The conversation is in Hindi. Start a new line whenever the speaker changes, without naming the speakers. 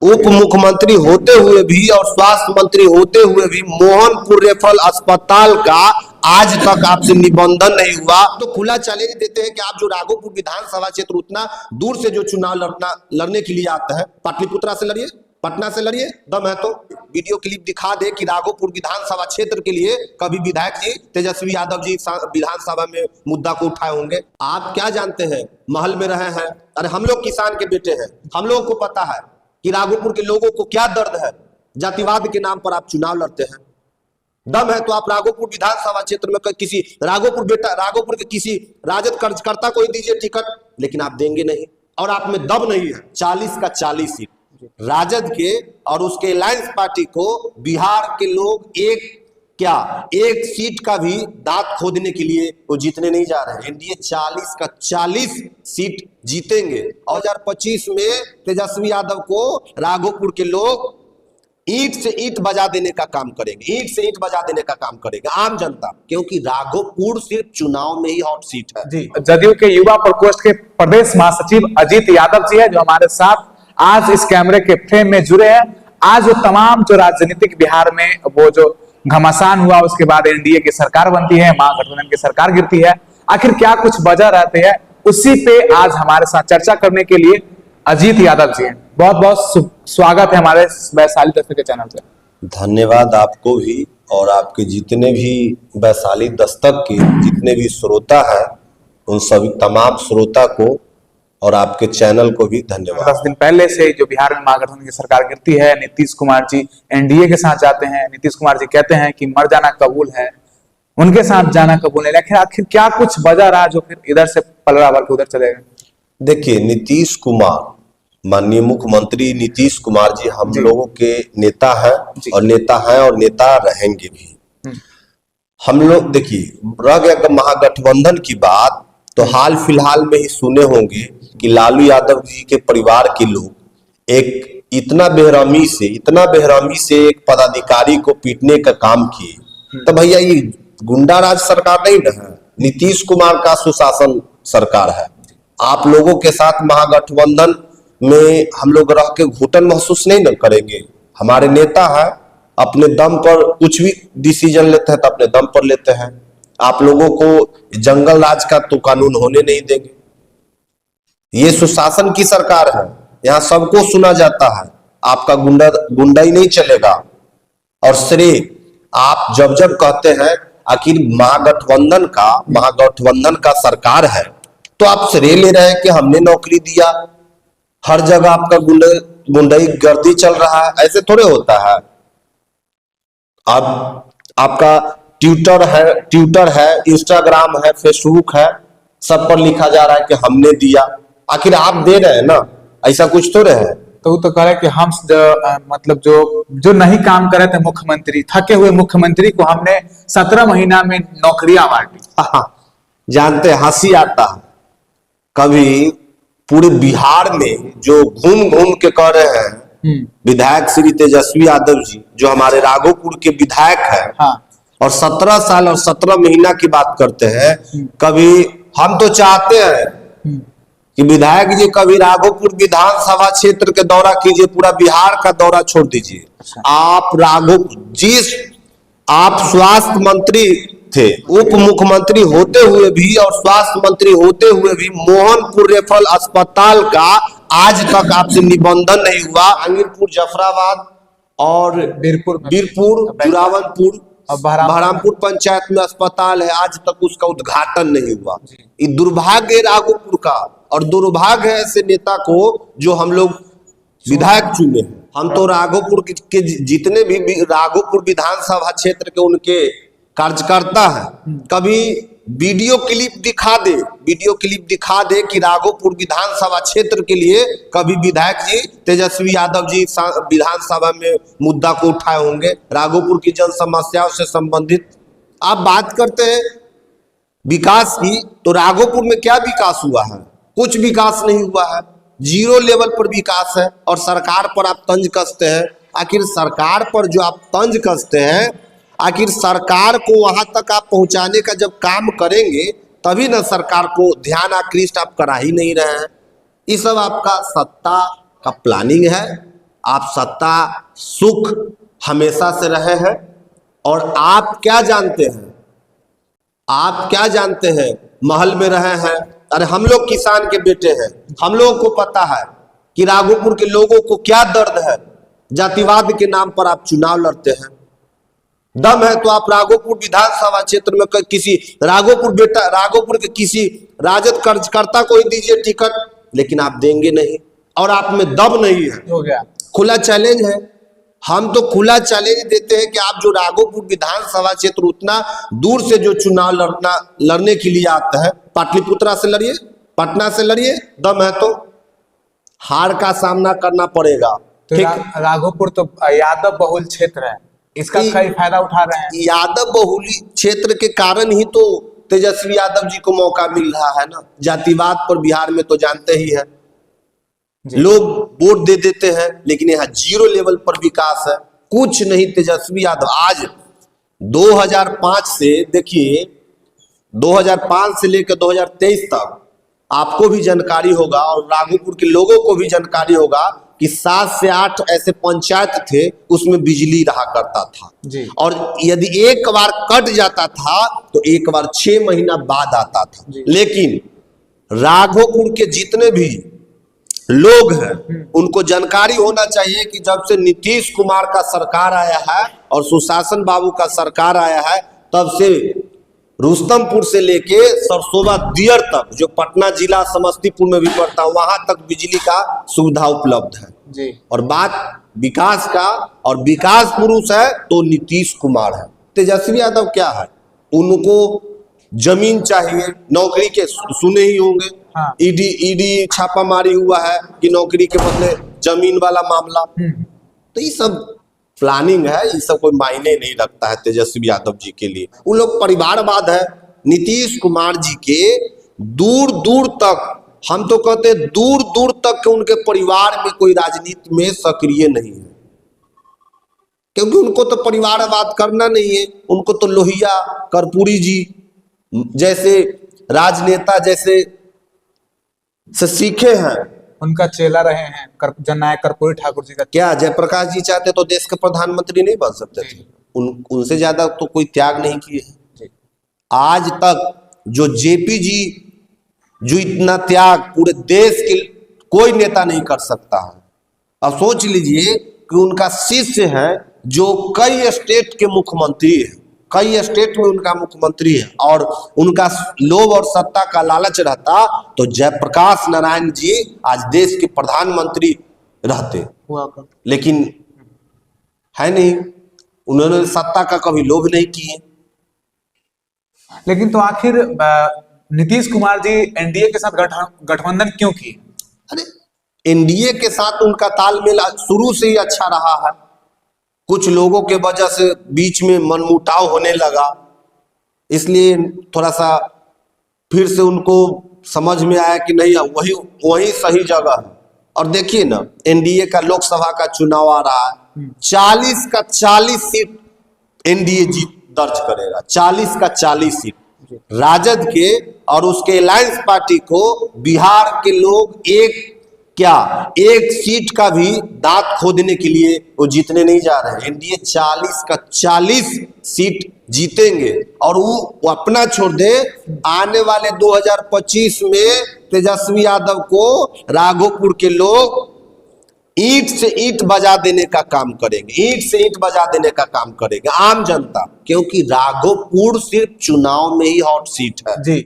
उप मुख्यमंत्री होते हुए भी और स्वास्थ्य मंत्री होते हुए भी मोहनपुर रेफरल अस्पताल का आज तक आपसे निबंधन नहीं हुआ। तो खुला चैलेंज देते हैं कि आप जो राघोपुर विधानसभा क्षेत्र उतना दूर से जो चुनाव लड़ने के लिए आते हैं, पाटलिपुत्रा से लड़िए, पटना से लड़िए, दम है तो वीडियो क्लिप दिखा दे कि राघोपुर विधानसभा क्षेत्र के लिए कभी विधायक जी तेजस्वी यादव जी विधानसभा में मुद्दा को उठाए होंगे। आप क्या जानते हैं, महल में रहे हैं। अरे हम लोग किसान के बेटे हैं, हम लोगों को पता है कि राघोपुर के लोगों को क्या दर्द है। जातिवाद के नाम पर आप चुनाव लड़ते हैं। दम है तो आप राघोपुर विधानसभा क्षेत्र में किसी राघोपुर के किसी राजद कार्यकर्ता को ही दीजिए टिकट, लेकिन आप देंगे नहीं और आप में दम नहीं है। 40 का 40 सीट राजद के और उसके अलायंस पार्टी को बिहार के लोग एक सीट का भी दांत खोदने के लिए वो जीतने नहीं जा रहे हैं। एनडीए 40 का 40 सीट जीतेंगे। 2025 में तेजस्वी यादव को राघोपुर के लोग ईंट से ईंट बजा देने का काम करेंगे, ईंट से ईंट बजा देने का काम करेगा आम जनता, क्योंकि राघोपुर सिर्फ चुनाव में ही हॉट सीट है।
जी, जदयू के युवा प्रकोष्ठ के प्रदेश महासचिव अजीत यादव जी है जो हमारे साथ आज इस कैमरे के फ्रेम में जुड़े हैं। आज वो तमाम जो राजनीतिक बिहार में वो जो घमासान हुआ, उसके बाद एनडीए की सरकार बनती है, महागठबंधन की सरकार गिरती है, आखिर क्या कुछ वजह रहते हैं, उसी पे आज हमारे साथ चर्चा करने के लिए अजीत यादव जी हैं। बहुत बहुत स्वागत है हमारे वैशाली दस्तक के चैनल पे।
धन्यवाद आपको भी और आपके जितने भी वैशाली दस्तक के जितने भी श्रोता हैं, उन सभी तमाम श्रोता को और आपके चैनल को भी धन्यवाद।
10 दिन पहले से जो बिहार में महागठबंधन की सरकार गिरती है, नीतीश कुमार जी एनडीए के साथ जाते हैं। नीतीश कुमार जी कहते हैं कि मर जाना कबूल है, उनके साथ जाना कबूल है, लेकिन आखिर क्या कुछ वजह रहा जो फिर इधर से पलड़ा भर के उधर चले गए?
देखिए, नीतीश कुमार, माननीय मुख्यमंत्री नीतीश कुमार जी हम लोगों के नेता हैं और नेता रहेंगे भी। हम लोग देखिए, रह गया महागठबंधन की बात तो हाल फिलहाल में ही सुने होंगे कि लालू यादव जी के परिवार के लोग इतना बेरहमी से एक पदाधिकारी को पीटने का काम किए। तो भैया ये गुंडा राज सरकार नहीं ना है, नीतीश कुमार का सुशासन सरकार है। आप लोगों के साथ महागठबंधन में हम लोग रह के घुटन महसूस नहीं न करेंगे। हमारे नेता है, अपने दम पर कुछ भी डिसीजन लेते हैं तो अपने दम पर लेते हैं। आप लोगों को जंगल राज का तो कानून होने नहीं देंगे। ये सुशासन की सरकार है, यहाँ सबको सुना जाता है। आपका गुंडा ही नहीं चलेगा। और श्रेय आप जब कहते हैं आखिर महागठबंधन का सरकार है, तो आप श्रेय ले रहे हैं कि हमने नौकरी दिया, हर जगह आपका गुंडाई गर्दी चल रहा है। ऐसे थोड़े होता है। अब आपका ट्विटर है, इंस्टाग्राम है, फेसबुक है, सब पर लिखा जा रहा है कि हमने दिया। आखिर आप दे रहे हैं ना, ऐसा कुछ तो रहे।
तो वो तो कह रहे कि हम मतलब जो नहीं काम कर रहे थे मुख्यमंत्री, थके हुए मुख्यमंत्री को हमने 17 महीना में नौकरियां बांटी।
जानते, हंसी आता है। कभी पूरे बिहार में जो घूम के कह रहे हैं विधायक श्री तेजस्वी यादव जी, जो हमारे राघोपुर के विधायक है,
हाँ।
और 17 साल और 17 महीना की बात करते हैं। कभी हम तो चाहते हैं कि विधायक जी कभी राघोपुर विधानसभा क्षेत्र के दौरा कीजिए, पूरा बिहार का दौरा छोड़ दीजिए। आप स्वास्थ्य मंत्री थे, उप मुख्यमंत्री होते हुए भी और स्वास्थ्य मंत्री होते हुए भी मोहनपुर रेफरल अस्पताल का आज तक आपसे निबंधन नहीं हुआ। आंगीरपुर, जफराबाद और वीरपुर, जुरावनपुर, बहरामपुर पंचायत में अस्पताल है, आज तक उसका उद्घाटन नहीं हुआ। ये दुर्भाग्य है राघोपुर का, और दुर्भाग्य है ऐसे नेता को जो हम लोग विधायक चुने हैं। हम तो राघोपुर के जितने भी राघोपुर विधानसभा क्षेत्र के उनके कार्यकर्ता हैं, कभी वीडियो क्लिप दिखा दे कि राघोपुर विधानसभा क्षेत्र के लिए कभी विधायक जी तेजस्वी यादव जी विधानसभा में मुद्दा को उठाए होंगे। राघोपुर की जन समस्याओं से संबंधित आप बात करते हैं विकास की, तो राघोपुर में क्या विकास हुआ है? कुछ विकास नहीं हुआ है। 0 लेवल पर विकास है। और सरकार पर आप तंज कसते हैं। आखिर सरकार पर जो आप तंज कसते हैं, आखिर सरकार को वहां तक आप पहुंचाने का जब काम करेंगे तभी ना सरकार को ध्यान आकृष्ट आप करा ही नहीं रहे हैं। ये सब आपका सत्ता का प्लानिंग है। आप सत्ता सुख हमेशा से रहे हैं। और आप क्या जानते हैं, आप क्या जानते हैं, महल में रहे हैं। अरे हम लोग किसान के बेटे हैं, हम लोगों को पता है कि राघोपुर के लोगों को क्या दर्द है। जातिवाद के नाम पर आप चुनाव लड़ते हैं। दम है तो आप राघोपुर विधानसभा क्षेत्र में किसी राघोपुर के किसी राजद कार्यकर्ता को ही दीजिए टिकट, लेकिन आप देंगे नहीं और आप में दम नहीं है।
हो गया,
खुला चैलेंज है। हम तो खुला चैलेंज देते हैं कि आप जो राघोपुर विधानसभा क्षेत्र उतना दूर से जो चुनाव लड़ने के लिए आते हैं, पाटलिपुत्रा से लड़िए, पटना से लड़िए, दम है तो हार का सामना करना पड़ेगा।
तो राघोपुर तो यादव बहुल क्षेत्र है, इसका कई फायदा उठा रहे हैं।
यादव बहुल क्षेत्र के कारण ही तो तेजस्वी यादव जी को मौका मिल रहा है ना। जातिवाद पर बिहार में तो जानते ही है, लोग वोट दे देते हैं, लेकिन यहाँ जीरो लेवल पर विकास है, कुछ नहीं। तेजस्वी यादव आज 2005 से देखिए, 2005 से लेकर 2023 तक आपको भी जानकारी होगा और राघोपुर के लोगों को भी जानकारी होगा कि 7 से 8 ऐसे पंचायत थे उसमें बिजली रहा करता था
जी।
और यदि एक बार कट जाता था तो एक बार 6 महीना बाद आता था। लेकिन राघोपुर के जितने भी लोग हैं उनको जानकारी होना चाहिए कि जब से नीतीश कुमार का सरकार आया है और सुशासन बाबू का सरकार आया है, तब से रुस्तमपुर से लेके सरसोबा दियर तक, जो पटना जिला समस्तीपुर में भी पड़ता है, वहां तक बिजली का सुविधा उपलब्ध है
जी।
और बात विकास का, और विकास पुरुष है तो नीतीश कुमार है। तेजस्वी यादव क्या है, उनको जमीन चाहिए, नौकरी के सुने ही होंगे।
हाँ।
ईडी छापामारी हुआ है कि नौकरी के बदले जमीन वाला मामला। तो ये सब प्लानिंग है, ये सब कोई मायने नहीं रखता है तेजस्वी यादव जी के लिए। वो लोग परिवारवाद है। नीतीश कुमार जी के दूर दूर तक, हम तो कहते हैं दूर दूर तक के उनके परिवार में कोई राजनीति में सक्रिय नहीं है, क्योंकि उनको तो परिवारवाद करना नहीं है। उनको तो लोहिया कर्पूरी जी जैसे राजनेता जैसे से सीखे हैं,
उनका चेला रहे हैं जननायक कर्पूरी ठाकुर जी का।
क्या जयप्रकाश जी चाहते तो देश के प्रधानमंत्री नहीं बन सकते थे? उनसे ज्यादा तो कोई त्याग नहीं किए हैं आज तक। जो जेपी जी, जो इतना त्याग पूरे देश के कोई नेता नहीं कर सकता है। अब सोच लीजिए कि उनका शिष्य है जो कई स्टेट के मुख्यमंत्री है, कई स्टेट में उनका मुख्यमंत्री है, और उनका लोभ और सत्ता का लालच रहता तो जयप्रकाश नारायण जी आज देश के प्रधानमंत्री रहते, लेकिन है नहीं। उन्होंने सत्ता का कभी लोभ नहीं किए।
लेकिन तो आखिर नीतीश कुमार जी एनडीए के साथ गठबंधन क्यों किए?
अरे एनडीए के साथ उनका तालमेल शुरू से ही अच्छा रहा है। कुछ लोगों के वजह से बीच में मनमुटाव होने लगा, इसलिए थोड़ा सा फिर से उनको समझ में आया कि नहीं, वही सही जगह है। और देखिए ना, एनडीए का लोकसभा का चुनाव आ रहा है, 40 का 40 सीट एनडीए जीत दर्ज करेगा, 40 का 40 सीट। राजद के और उसके अलायंस पार्टी को बिहार के लोग एक सीट का भी दांत खोदने के लिए वो जीतने नहीं जा रहे हैं। एनडीए 40 का 40 सीट जीतेंगे। और वो अपना छोड़ दे, आने वाले 2025 में तेजस्वी यादव को राघोपुर के लोग ईंट से ईंट बजा देने का काम करेंगे, ईंट से ईंट बजा देने का काम करेंगे आम जनता, क्योंकि राघोपुर सिर्फ चुनाव में ही हॉट सीट है जी।